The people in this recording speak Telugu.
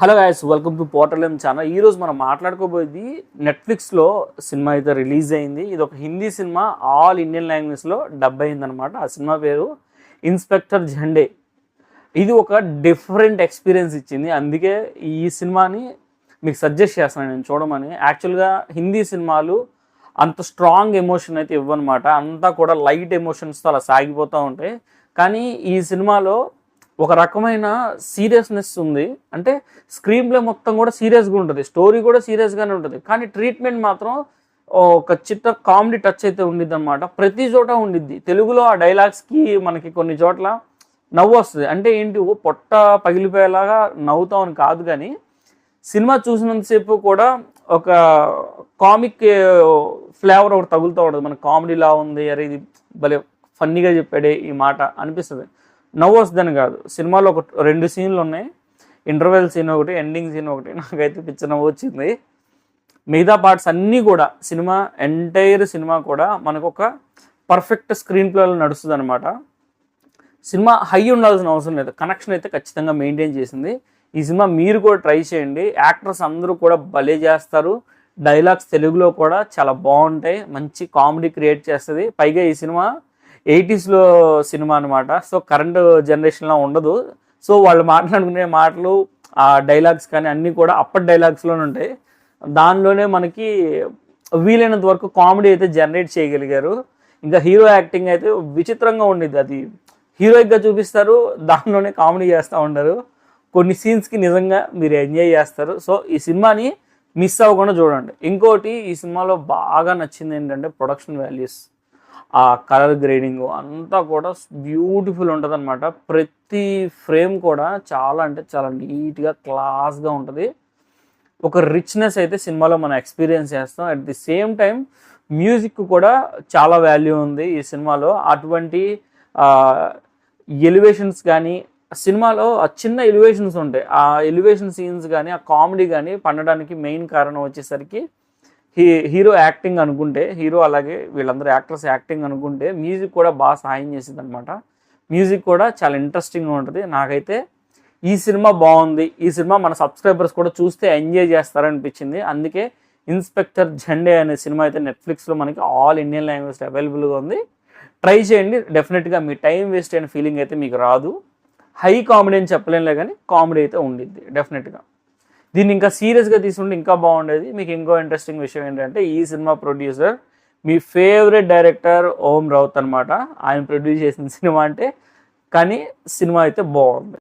Hello guys, welcome to portal channel. ఈరోజు మనం మాట్లాడుకోబోయేది నెట్ఫ్లిక్స్లో సినిమా అయితే రిలీజ్ అయింది. ఇది ఒక హిందీ సినిమా, ఆల్ ఇండియన్ లాంగ్వేజ్లో డబ్ అయిందనమాట. ఆ సినిమా పేరు ఇన్స్పెక్టర్ జండే. ఇది ఒక డిఫరెంట్ ఎక్స్పీరియన్స్ ఇచ్చింది. అందుకే ఈ సినిమాని మీకు సజెస్ట్ చేస్తున్నాను నేను చూడమని. యాక్చువల్గా హిందీ సినిమాలు అంత స్ట్రాంగ్ ఎమోషన్ అయితే ఇవ్వనమాట. అంతా కూడా లైట్ ఎమోషన్స్తో అలా సాగిపోతూ ఉంటాయి. కానీ ఈ సినిమాలో ఒక రకమైన సీరియస్నెస్ ఉంది. అంటే స్క్రీన్ ప్లే మొత్తం కూడా సీరియస్గా ఉంటుంది, స్టోరీ కూడా సీరియస్గానే ఉంటుంది. కానీ ట్రీట్మెంట్ మాత్రం ఒక చిన్న కామెడీ టచ్ అయితే ఉండిద్ది అనమాట. ప్రతి చోట ఉండిద్ది. తెలుగులో ఆ డైలాగ్స్కి మనకి కొన్ని చోట్ల నవ్వు వస్తుంది. అంటే ఏంటి, పొట్ట పగిలిపోయేలాగా నవ్వుతామని కాదు, కానీ సినిమా చూసినంతసేపు కూడా ఒక కామిక్ ఫ్లేవర్ ఒకటి తగులుతూ ఉంటుంది. మనకు కామెడీలా ఉంది, అరే ఇది భలే ఫన్నీగా చెప్పాడే ఈ మాట అనిపిస్తుంది. నవ్వు వస్తుందని కాదు. సినిమాలో ఒక 2 సీన్లు ఉన్నాయి. ఇంటర్వెల్ సీన్ ఒకటి, ఎండింగ్ సీన్ ఒకటి. నాకైతే పిచ్చ నవ్వు వచ్చింది. మిగతా పార్ట్స్ అన్నీ కూడా ఎంటైర్ సినిమా కూడా మనకు ఒక పర్ఫెక్ట్ స్క్రీన్ ప్లేలో నడుస్తుంది అనమాట. సినిమా హై ఉండాల్సిన అవసరం లేదు, కనెక్షన్ అయితే ఖచ్చితంగా మెయింటైన్ చేసింది. ఈ సినిమా మీరు కూడా ట్రై చేయండి. యాక్టర్స్ అందరూ కూడా భలే చేస్తారు. డైలాగ్స్ తెలుగులో కూడా చాలా బాగుంటాయి. మంచి కామెడీ క్రియేట్ చేస్తుంది. పైగా ఈ సినిమా 80స్లో సినిమా అనమాట. సో కరెంట్ జనరేషన్లో ఉండదు. సో వాళ్ళు మాట్లాడుకునే మాటలు, ఆ డైలాగ్స్ కానీ అన్నీ కూడా అప్పటి డైలాగ్స్లోనే ఉంటాయి. దానిలోనే మనకి వీలైనంత వరకు కామెడీ అయితే జనరేట్ చేయగలిగారు. ఇంకా హీరో యాక్టింగ్ అయితే విచిత్రంగా ఉండేది. అది హీరోయిక్గా చూపిస్తారు, దానిలోనే కామెడీ చేస్తూ ఉంటారు. కొన్ని సీన్స్కి నిజంగా మీరు ఎంజాయ్ చేస్తారు. సో ఈ సినిమాని మిస్ అవ్వకుండా చూడండి. ఇంకోటి ఈ సినిమాలో బాగా నచ్చింది ఏంటంటే ప్రొడక్షన్ వాల్యూస్, ఆ కలర్ గ్రేడింగ్ అంతా కూడా బ్యూటిఫుల్ ఉంటుంది అనమాట. ప్రతి ఫ్రేమ్ కూడా చాలా అంటే చాలా నీట్గా క్లాస్గా ఉంటుంది. ఒక రిచ్నెస్ అయితే సినిమాలో మనం ఎక్స్పీరియన్స్ చేస్తాం. At the same time music కూడా చాలా వాల్యూ ఉంది ఈ సినిమాలో. అటువంటి ఎలివేషన్స్ కానీ సినిమాలో ఆ చిన్న ఎలివేషన్స్ ఉంటాయి. ఆ ఎలివేషన్ సీన్స్ కానీ ఆ కామెడీ కానీ పండడానికి మెయిన్ కారణం వచ్చేసరికి హీరో యాక్టింగ్ అనుకుంటే, హీరో అలాగే వీళ్ళందరూ యాక్టర్స్ యాక్టింగ్ అనుకుంటే మ్యూజిక్ కూడా బాగా సహాయం చేసింది అనమాట. మ్యూజిక్ కూడా చాలా ఇంట్రెస్టింగ్గా ఉంటుంది. నాకైతే ఈ సినిమా బాగుంది. ఈ సినిమా మన సబ్స్క్రైబర్స్ కూడా చూస్తే ఎంజాయ్ చేస్తారనిపించింది. అందుకే ఇన్స్పెక్టర్ జండే అనే సినిమా అయితే నెట్ఫ్లిక్స్లో మనకి ఆల్ ఇండియన్ లాంగ్వేజ్ అవైలబుల్గా ఉంది. ట్రై చేయండి. డెఫినెట్గా మీ టైం వేస్ట్ అయిన ఫీలింగ్ అయితే మీకు రాదు. హై కామెడీ అని చెప్పలేనులే, కానీ కామెడీ అయితే ఉండిద్ది డెఫినెట్గా. దీన్ని ఇంకా సీరియస్గా తీసుకుంటే ఇంకా బాగుండేది. మీకు ఇంకో ఇంట్రెస్టింగ్ విషయం ఏంటంటే, ఈ సినిమా ప్రొడ్యూసర్ మీ ఫేవరెట్ డైరెక్టర్ ఓం రౌత్ అనమాట. ఆయన ప్రొడ్యూస్ చేసిన సినిమా అంటే, కానీ సినిమా అయితే బాగుంది.